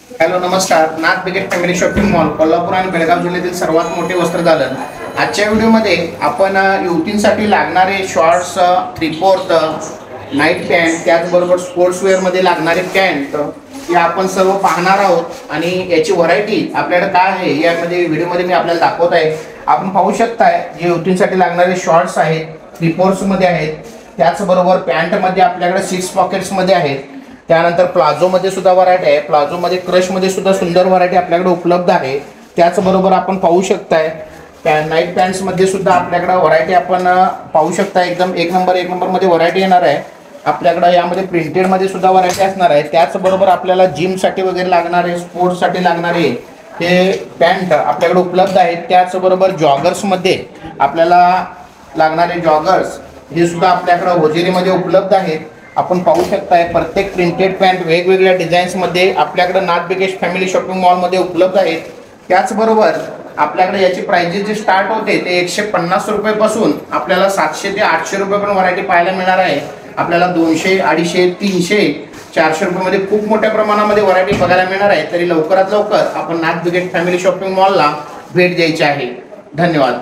Hello नमस्कार. नाथ बिगेट family shopping mall Kolhapur आणि बेळगाव जिल्ह्यातील सर्वात मोठे वस्त्रदालन. आजच्या व्हिडिओमध्ये आपण युवतींसाठी लागणारे शॉर्ट्स, थ्री-फोर्थ, नाईट पॅन्ट, त्याचबरोबर स्पोर्ट्सवेअरमध्ये लागणारे पॅन्ट या आपण सर्व पाहणार आहोत आणि याची व्हरायटी आपल्याकडे काय आहे यामध्ये व्हिडिओमध्ये मी आपल्याला दाखवत आहे. आपण पाहू शकताय जे युवतींसाठी लागणारे शॉर्ट्स आहेत, थ्री-फोर्थ्समध्ये आहेत, त्याचबरोबर पॅन्टमध्ये आपल्याकडे 6 पॉकेट्समध्ये आहेत. त्यानंतर प्लाझोमध्ये सुद्धा व्हरायटी आहे. प्लाझोमध्ये क्रशमध्ये सुद्धा सुंदर व्हरायटी आपल्याकडे उपलब्ध आहे. त्याचबरोबर आपण पाहू शकताय नाईट पॅन्ट्समध्ये सुद्धा आपल्याकडे व्हरायटी आपण पाहू शकता. एकदम एक नंबरमध्ये व्हरायटी येणार आहे आपल्याकडे. यामध्ये प्रिंटेडमध्ये सुद्धा व्हरायटी असणार आहे. त्याचबरोबर आपल्याला जिमसाठी वगैरे लागणारे, स्पोर्ट्ससाठी लागणारे हे पॅन्ट आपल्याकडे उपलब्ध आहेत. त्याचबरोबर जॉगर्समध्ये आपल्याला लागणारे जॉगर्स हे सुद्धा आपल्याकडे होजेरीमध्ये उपलब्ध आहेत. आपण पाहू शकताय प्रत्येक प्रिंटेड पॅन्ट वेगवेगळ्या डिझाईन्समध्ये आपल्याकडे नाथ बिगेट फॅमिली शॉपिंग मॉलमध्ये उपलब्ध आहेत. त्याचबरोबर आपल्याकडे याची प्राइजेस जे स्टार्ट होते ते 150 रुपयापासून आपल्याला 700 ते 800 रुपये पण व्हरायटी पाहायला मिळणार आहे. आपल्याला 200, 250, 300, 400 रुपयामध्ये खूप मोठ्या प्रमाणामध्ये व्हरायटी बघायला मिळणार आहे. तरी लवकरात लवकर आपण नाथ बिगेट फॅमिली शॉपिंग मॉलला भेट द्यायची आहे. धन्यवाद.